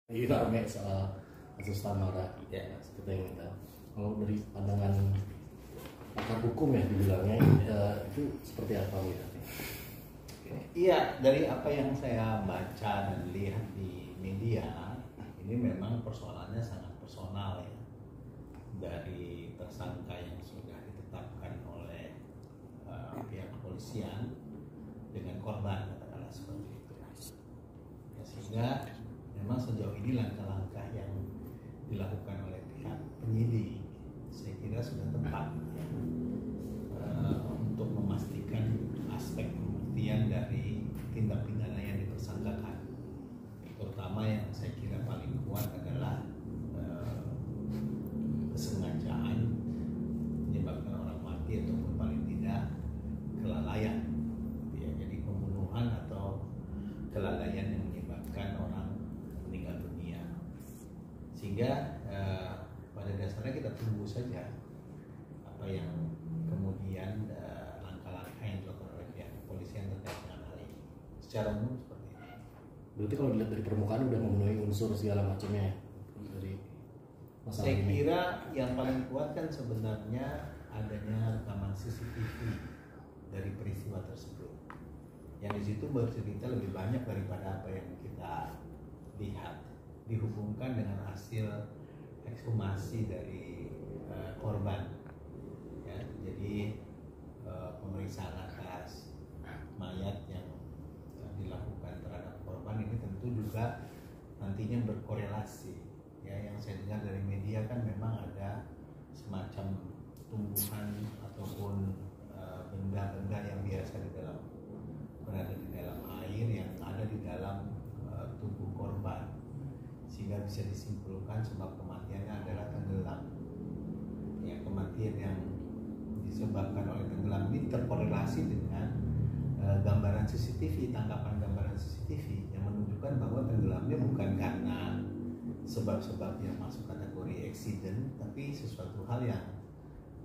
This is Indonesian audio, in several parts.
Ini rame soal kasus Tamara ya, kita ingin tahu kalau dari pandangan pakar hukum ya dibilangnya itu seperti apa melihatnya? Iya, dari apa yang saya baca dan lihat di media, ini memang persoalannya sangat personal ya. Dari tersangka yang sudah ditetapkan oleh pihak kepolisian dengan korban, katakanlah seperti itu. Ya, sehingga memang sejauh ini langkah-langkah yang dilakukan oleh pihak penyidik saya kira sudah tepat ya, untuk memastikan aspek pembuktian dari tindak pidana yang ditersangkakan. Terutama yang saya kira paling kuat adalah kesengajaan menyebabkan orang mati ataupun paling tidak kelalaian. Ya, jadi pembunuhan atau kelalaian yang menyebabkan orang meninggal dunia. Sehingga pada dasarnya kita tunggu saja apa yang kemudian langkah-langkah yang dilakukan oleh pihak kepolisian terkait dengan hal ini. Secara umum seperti itu. Berarti kalau dilihat dari permukaan udah memenuhi unsur segala macamnya dari masalah saya ini. kira yang paling kuat kan sebenarnya adanya rekaman CCTV dari peristiwa tersebut. Yang di situ bercerita lebih banyak daripada apa yang kita lihat, dihubungkan dengan hasil ekshumasi dari korban. Ya, jadi pemeriksaan atas mayat yang dilakukan terhadap korban ini tentu juga nantinya berkorelasi. Ya, yang saya dengar dari media kan memang ada semacam tumbuhan ataupun benda-benda yang biasa berada di dalam air yang ada di dalam tubuh korban, sehingga bisa disimpulkan sebab kematiannya adalah tenggelam. Ya, kematian yang disebabkan oleh tenggelam ini terkorelasi dengan gambaran CCTV, tangkapan gambaran CCTV yang menunjukkan bahwa tenggelamnya bukan karena sebab-sebab yang masuk kategori accident, tapi sesuatu hal yang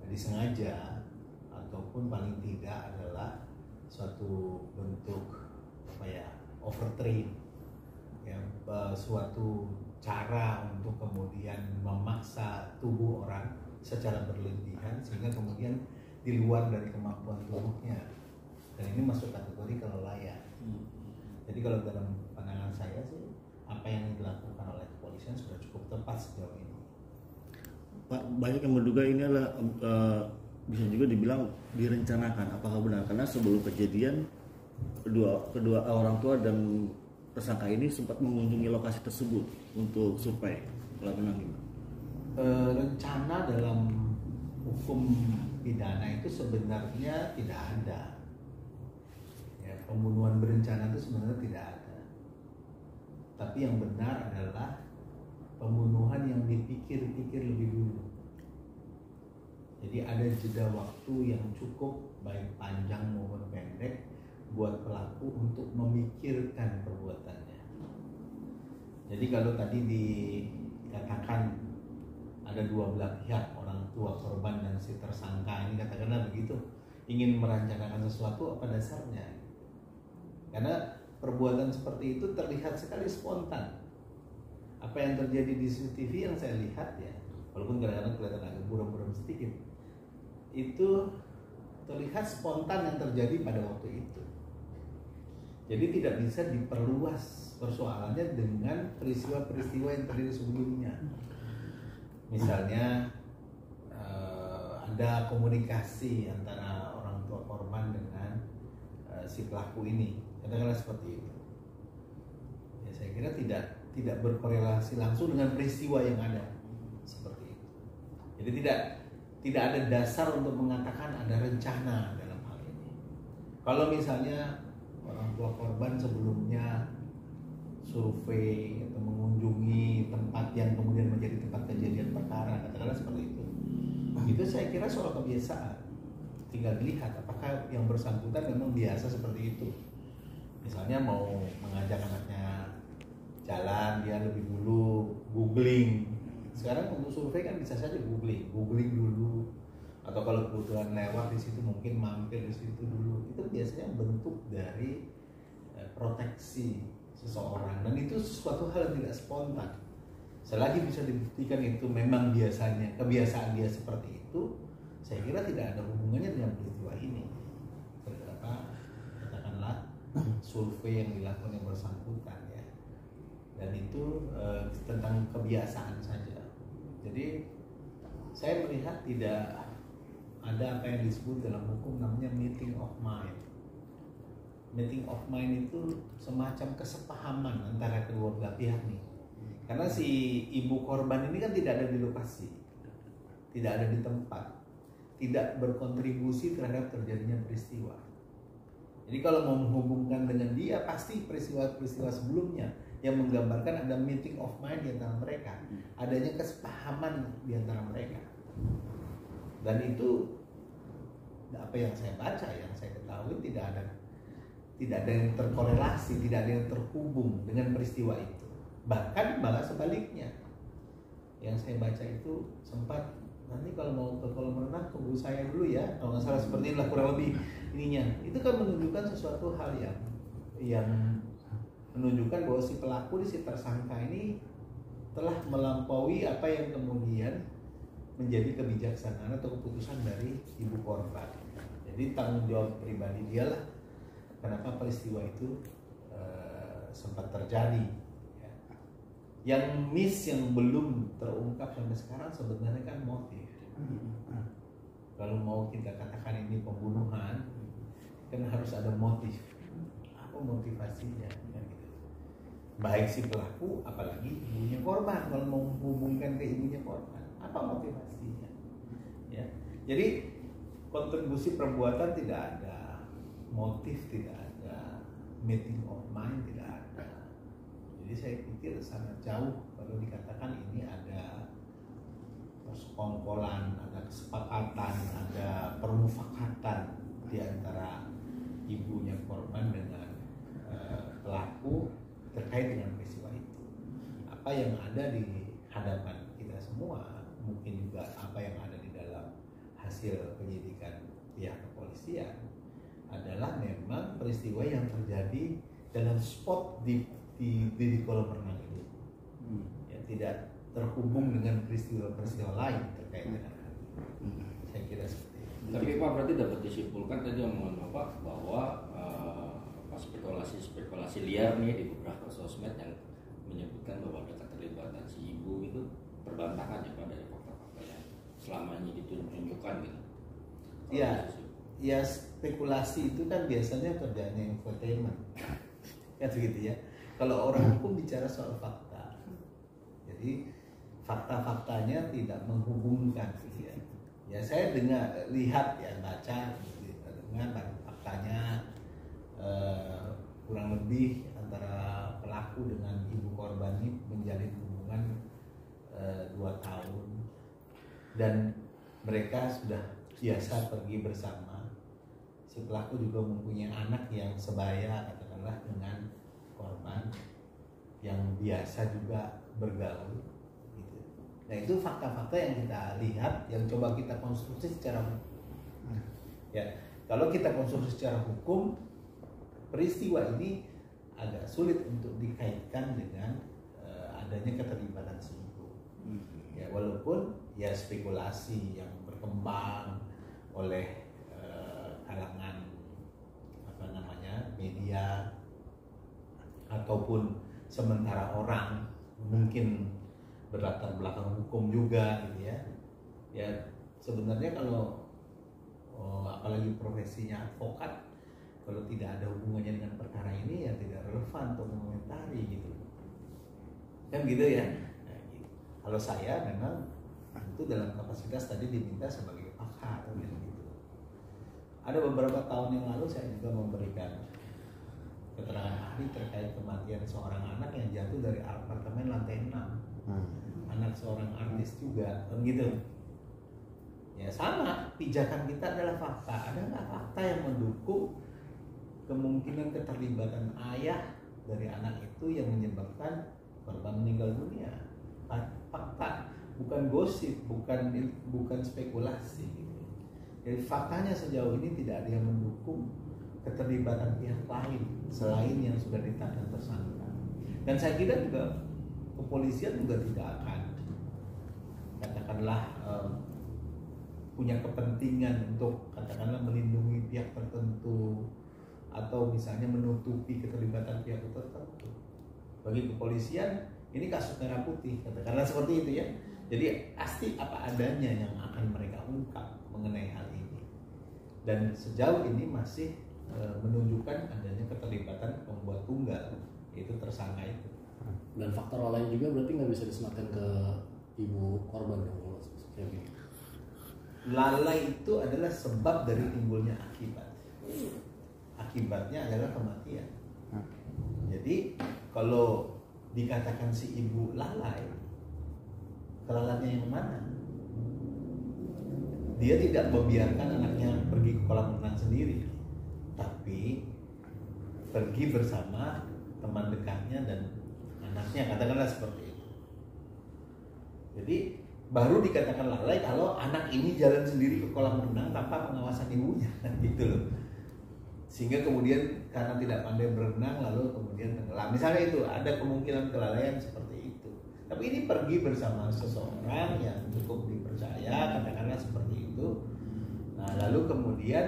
disengaja ataupun paling tidak adalah suatu bentuk overtrain ya, suatu cara untuk kemudian memaksa tubuh orang secara berlebihan sehingga kemudian di luar dari kemampuan tubuhnya, dan ini masuk kategori kelalaian. Jadi kalau dalam pandangan saya sih apa yang dilakukan oleh kepolisian sudah cukup tepat sejauh ini. Pak, banyak yang menduga ini adalah bisa juga dibilang direncanakan. Apakah benar? Karena sebelum kejadian kedua orang tua dan tersangka ini sempat mengunjungi lokasi tersebut untuk survei laporan gimana? Rencana dalam hukum pidana itu sebenarnya tidak ada. Ya, pembunuhan berencana itu sebenarnya tidak ada. Tapi yang benar adalah pembunuhan yang dipikir-pikir lebih dulu. Jadi ada jeda waktu yang cukup baik panjang maupun pendek buat pelaku untuk memikirkan perbuatannya. Jadi kalau tadi dikatakan ada dua belah pihak, orang tua korban dan si tersangka ini katakanlah begitu, ingin merencanakan sesuatu, apa dasarnya? Karena perbuatan seperti itu terlihat sekali spontan. Apa yang terjadi di CCTV yang saya lihat ya, walaupun kadang-kadang kelihatan agak buram-buram sedikit, itu terlihat spontan yang terjadi pada waktu itu. Jadi tidak bisa diperluas persoalannya dengan peristiwa-peristiwa yang terjadi sebelumnya. Misalnya ada komunikasi antara orang tua korban dengan si pelaku ini, katakanlah seperti itu. Ya, saya kira tidak berkorelasi langsung dengan peristiwa yang ada seperti itu. Jadi tidak ada dasar untuk mengatakan ada rencana dalam hal ini. Kalau misalnya orang tua korban sebelumnya survei atau mengunjungi tempat yang kemudian menjadi tempat kejadian perkara, katakanlah seperti itu saya kira soal kebiasaan. Tinggal dilihat apakah yang bersangkutan memang biasa seperti itu. Misalnya mau mengajak anaknya jalan, dia lebih dulu googling. Sekarang untuk survei kan bisa saja googling dulu, atau kalau kebetulan lewat di situ mungkin mampir di situ dulu. Itu biasanya bentuk dari proteksi seseorang, dan itu sesuatu hal yang tidak spontan. Selagi bisa dibuktikan itu memang biasanya kebiasaan dia seperti itu, saya kira tidak ada hubungannya dengan peristiwa ini. Katakanlah survei yang dilakukan yang bersangkutan ya, dan itu tentang kebiasaan saja. Jadi saya melihat tidak ada apa yang disebut dalam hukum namanya meeting of mind. Meeting of mind itu semacam kesepahaman antara kedua belah pihak nih. Karena si ibu korban ini kan tidak ada di lokasi, tidak ada di tempat, tidak berkontribusi terhadap terjadinya peristiwa. Jadi kalau mau menghubungkan dengan dia, pasti peristiwa-peristiwa sebelumnya yang menggambarkan ada meeting of mind di antara mereka, adanya kesepahaman di antara mereka. Dan itu apa yang saya baca, yang saya ketahui tidak ada yang terkorelasi, tidak ada yang terhubung dengan peristiwa itu. Bahkan malah sebaliknya, yang saya baca itu sempat, nanti kalau mau ke kolam renang tunggu saya dulu ya, kalau nggak salah seperti inilah kurang lebih ininya. Itu kan menunjukkan sesuatu hal yang menunjukkan bahwa si pelaku, si tersangka ini telah melampaui apa yang kemudian menjadi kebijaksanaan atau keputusan dari ibu korban. Jadi tanggung jawab pribadi dialah kenapa peristiwa itu sempat terjadi. Yang miss, yang belum terungkap sampai sekarang sebenarnya kan motif. Kalau mau kita katakan ini pembunuhan, kan harus ada motif. Apa motivasinya? Gitu. Baik si pelaku, apalagi ibunya korban. Kalau mau menghubungkan ke ibunya korban, apa motivasinya? Ya. Jadi kontribusi perbuatan tidak ada, motif tidak ada, meeting of mind tidak ada. Jadi saya pikir sangat jauh kalau dikatakan ini ada persekongkolan, ada kesepakatan, ada permufakatan di antara ibunya korban dengan pelaku terkait dengan peristiwa itu. Apa yang ada di hadapan kita semua, mungkin juga apa yang ada di dalam hasil penyidikan pihak kepolisian adalah memang peristiwa yang terjadi dalam spot di kolam renang itu, ya, tidak terhubung dengan peristiwa-peristiwa lain terkait dengan hal ini. Saya kira seperti itu. Tapi Pak, berarti dapat disimpulkan tadi omongan Bapak bahwa spekulasi liar nih di beberapa sosmed yang menyebutkan bahwa ada keterlibatan si ibu itu berbantahkan ya Pak dari fakta-fakta yang selama ini ditunjukkan gitu. Ya spekulasi itu kan biasanya kerjanya infotainment, kan begitu ya. Kalau orang hukum bicara soal fakta, jadi fakta-faktanya tidak menghubungkan, gitu ya. Ya saya lihat ya, baca, dengar faktanya kurang lebih antara pelaku dengan ibu korban ini menjalin hubungan 2 tahun, dan mereka sudah biasa pergi bersama. Si pelaku juga mempunyai anak yang sebaya katakanlah dengan korban, yang biasa juga bergaul gitu. Nah itu fakta-fakta yang kita lihat, yang coba kita konstruksi secara hukum. Ya, kalau kita konstruksi secara hukum, peristiwa ini agak sulit untuk dikaitkan dengan adanya keterlibatan si ibu. Ya, walaupun ya spekulasi yang berkembang oleh kalangan media ataupun sementara orang mungkin berlatar belakang hukum juga gitu ya. Ya sebenarnya kalau apalagi profesinya advokat, kalau tidak ada hubungannya dengan perkara ini ya tidak relevan untuk mengomentari gitu. Kan gitu ya. Nah, gitu. Kalau saya memang itu dalam kapasitas tadi diminta sebagai pakar gitu. Ada beberapa tahun yang lalu saya juga memberikan keterangan ahli terkait kematian seorang anak yang jatuh dari apartemen lantai 6. Anak seorang artis juga, kan gitu. Ya sama, pijakan kita adalah fakta. Ada nggak fakta yang mendukung kemungkinan keterlibatan ayah dari anak itu yang menyebabkan korban meninggal dunia? Fakta, bukan gosip, bukan spekulasi. Gitu. Jadi faktanya sejauh ini tidak ada yang mendukung keterlibatan pihak lain selain yang sudah ditetapkan tersangka. Dan saya kira juga kepolisian juga tidak akan katakanlah punya kepentingan untuk katakanlah melindungi pihak tertentu atau misalnya menutupi keterlibatan pihak tertentu. Bagi kepolisian ini kasus merah putih, katakanlah seperti itu ya. Jadi pasti apa adanya yang akan mereka ungkap mengenai hal ini. Dan sejauh ini masih menunjukkan adanya keterlibatan pembuat tunggal, yaitu tersangka itu. Dan faktor lain juga berarti nggak bisa disematkan ke ibu korban dong kalau kayak gini. Lalai itu adalah sebab dari timbulnya akibat. Akibatnya adalah kematian. Jadi kalau dikatakan si ibu lalai, kelalaiannya yang mana? Dia tidak membiarkan anaknya pergi ke kolam renang sendiri, tapi pergi bersama teman dekatnya dan anaknya, katakanlah seperti itu. Jadi baru dikatakan lalai kalau anak ini jalan sendiri ke kolam renang tanpa pengawasan ibunya, gitu loh. Sehingga kemudian karena tidak pandai berenang lalu kemudian tenggelam. Misalnya itu ada kemungkinan kelalaian seperti itu. Tapi ini pergi bersama seseorang yang cukup dipercaya, katakanlah seperti itu. Nah lalu kemudian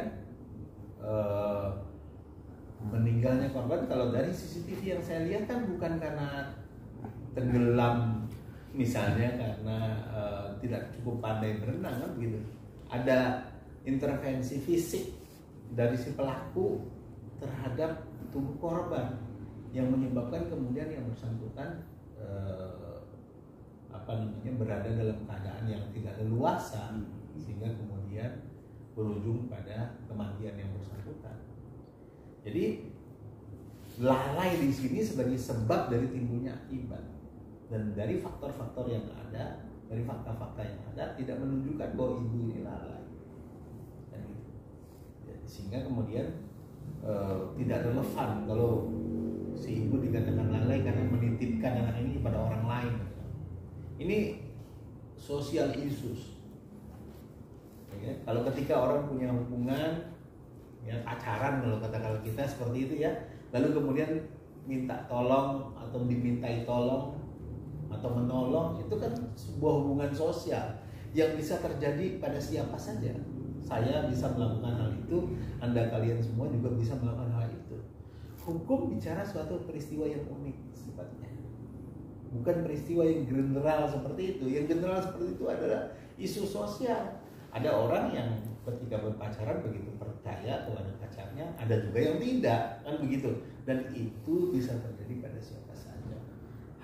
meninggalnya korban, kalau dari CCTV yang saya lihat kan bukan karena tenggelam, misalnya karena tidak cukup pandai berenang kan begitu. Ada intervensi fisik dari si pelaku terhadap tubuh korban yang menyebabkan kemudian yang bersangkutan berada dalam keadaan yang tidak leluasa sehingga kemudian berujung pada kematian yang bersangkutan. Jadi lalai di sini sebagai sebab dari timbulnya akibat, dan dari faktor-faktor yang ada, dari fakta-fakta yang ada tidak menunjukkan bahwa ibu ini lalai. Sehingga kemudian tidak relevan kalau si ibu dikatakan lalai karena menitipkan anak ini kepada orang lain. Ini social issues. Ya, kalau ketika orang punya hubungan, ya pacaran kalau katakan kita seperti itu ya, lalu kemudian minta tolong atau dimintai tolong atau menolong, itu kan sebuah hubungan sosial yang bisa terjadi pada siapa saja. Saya bisa melakukan hal itu, Anda kalian semua juga bisa melakukan hal itu. Hukum bicara suatu peristiwa yang unik sifatnya, bukan peristiwa yang general seperti itu. Yang general seperti itu adalah isu sosial. Ada orang yang ketika berpacaran begitu percaya kepada pacarnya, ada juga yang tidak, kan begitu. Dan itu bisa terjadi pada siapa saja,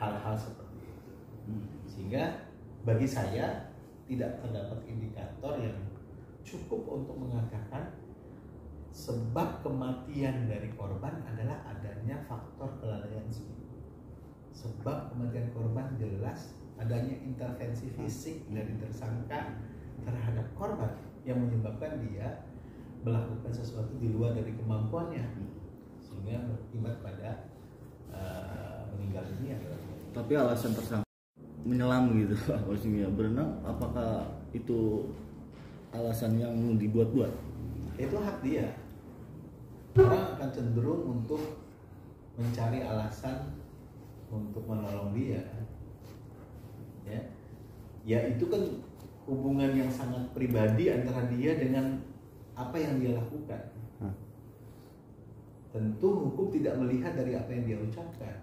hal-hal seperti itu. Sehingga bagi saya tidak terdapat indikator yang cukup untuk mengatakan sebab kematian dari korban adalah adanya faktor kelalaian si ibu. Sebab kematian korban jelas adanya intervensi fisik dari tersangka terhadap korban yang menyebabkan dia melakukan sesuatu di luar dari kemampuannya sehingga berakibat pada meninggal dunia. Tapi alasan tersangka menyelam gitu, maksudnya berenang, apakah itu alasan yang dibuat-buat? Itu hak dia. Orang akan cenderung untuk mencari alasan untuk menolong dia. Ya itu kan hubungan yang sangat pribadi antara dia dengan apa yang dia lakukan. Tentu hukum tidak melihat dari apa yang dia ucapkan.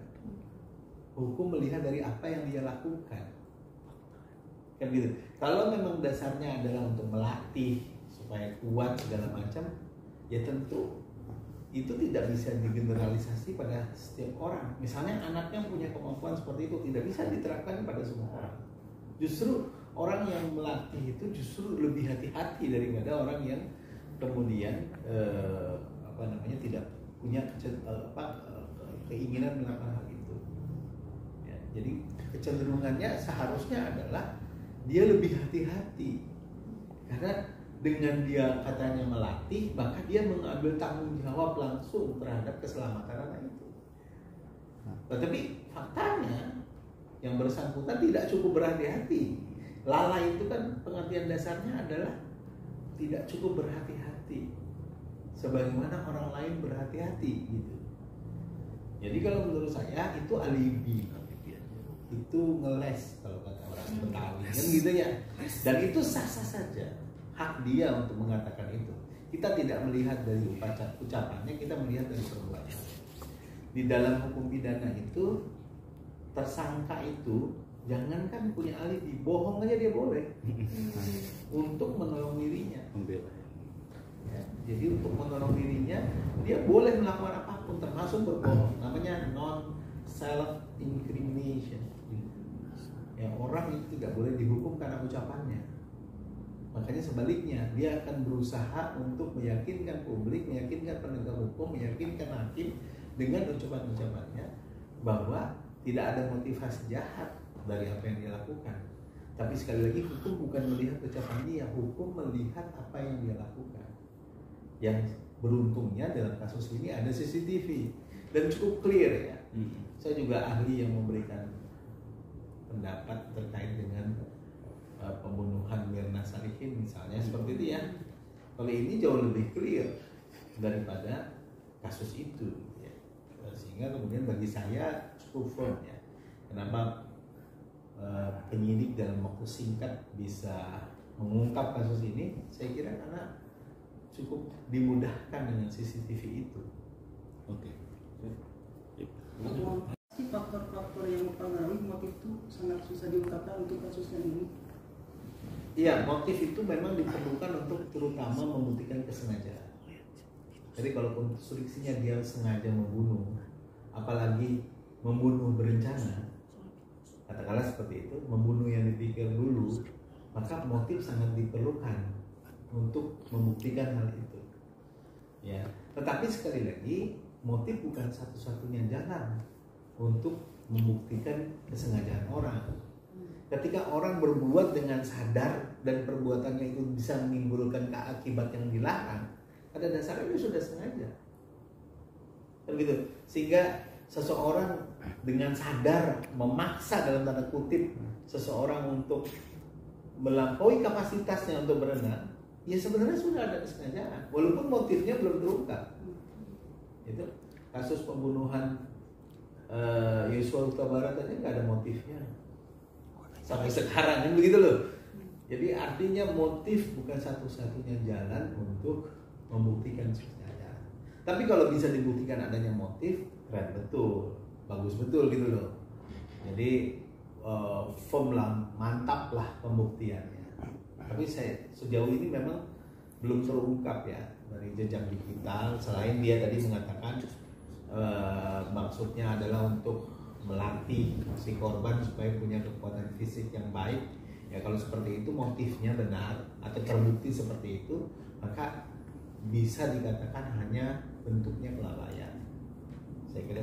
Hukum melihat dari apa yang dia lakukan. Kan gitu. Kalau memang dasarnya adalah untuk melatih supaya kuat segala macam, ya tentu itu tidak bisa digeneralisasi pada setiap orang. Misalnya anaknya punya kemampuan seperti itu, tidak bisa diterapkan pada semua orang. Justru orang yang melatih itu justru lebih hati-hati daripada orang yang kemudian tidak punya keinginan melakukan hal itu. Ya, jadi kecenderungannya seharusnya adalah dia lebih hati-hati, karena dengan dia katanya melatih, maka dia mengambil tanggung jawab langsung terhadap keselamatan anak itu. Tetapi faktanya yang bersangkutan tidak cukup berhati-hati. Lalai itu kan pengertian dasarnya adalah tidak cukup berhati-hati, sebagaimana orang lain berhati-hati gitu. Jadi kalau menurut saya itu alibi, itu ngeles kalau kata orang Betawi kan gitu ya. Dan itu sah-sah saja, hak dia untuk mengatakan itu. Kita tidak melihat dari ucapannya, kita melihat dari perbuatan. Di dalam hukum pidana itu tersangka itu jangankan punya alibi, bohong aja dia boleh untuk menolong dirinya. Ya, jadi untuk menolong dirinya dia boleh melakukan apapun termasuk berbohong, namanya non self incrimination. Ya, orang itu tidak boleh dihukum karena ucapannya. Makanya sebaliknya dia akan berusaha untuk meyakinkan publik, meyakinkan penegak hukum, meyakinkan hakim dengan ucapan-ucapannya bahwa tidak ada motivasi jahat dari apa yang dia lakukan. Tapi sekali lagi hukum bukan melihat ucapan dia, hukum melihat apa yang dia lakukan. Yang beruntungnya dalam kasus ini ada CCTV dan cukup clear ya. Saya juga ahli yang memberikan pendapat terkait dengan pembunuhan Mirna Salihin misalnya seperti itu ya. Kalau ini jauh lebih clear daripada kasus itu ya. Sehingga kemudian bagi saya cukup firm ya. Kenapa penyidik dalam waktu singkat bisa mengungkap kasus ini? Saya kira karena cukup dimudahkan dengan CCTV itu. Oke. Faktor-faktor yang mempengaruhi motif itu sangat susah diungkapkan untuk kasus yang ini. Iya, motif itu memang diperlukan untuk terutama membuktikan kesengajaan. Jadi kalau konstruksinya dia sengaja membunuh, apalagi membunuh berencana, katakanlah seperti itu, membunuh yang dipikir dulu, maka motif sangat diperlukan untuk membuktikan hal itu. Ya, tetapi sekali lagi motif bukan satu-satunya jalan untuk membuktikan kesengajaan orang. Ketika orang berbuat dengan sadar dan perbuatannya itu bisa menimbulkan akibat yang dilarang, pada dasarnya itu sudah sengaja. Begitu. Sehingga seseorang dengan sadar memaksa dalam tanda kutip seseorang untuk melampaui kapasitasnya untuk berenang, ya sebenarnya sudah ada kesengajaan, walaupun motifnya belum terungkap. Itu kasus pembunuhan Yosua Huta Barat aja nggak ada motifnya sampai sekarang kan begitu loh. Jadi artinya motif bukan satu-satunya jalan untuk membuktikan kesengajaan. Tapi kalau bisa dibuktikan adanya motif, keren betul, bagus betul gitu loh. Jadi firm lah, mantap lah pembuktiannya. Tapi sejauh ini memang belum terungkap ya dari jejak digital. Selain dia tadi mengatakan maksudnya adalah untuk melatih si korban supaya punya kekuatan fisik yang baik. Ya kalau seperti itu motifnya benar atau terbukti seperti itu, maka bisa dikatakan hanya bentuknya kelalaian. Saya kira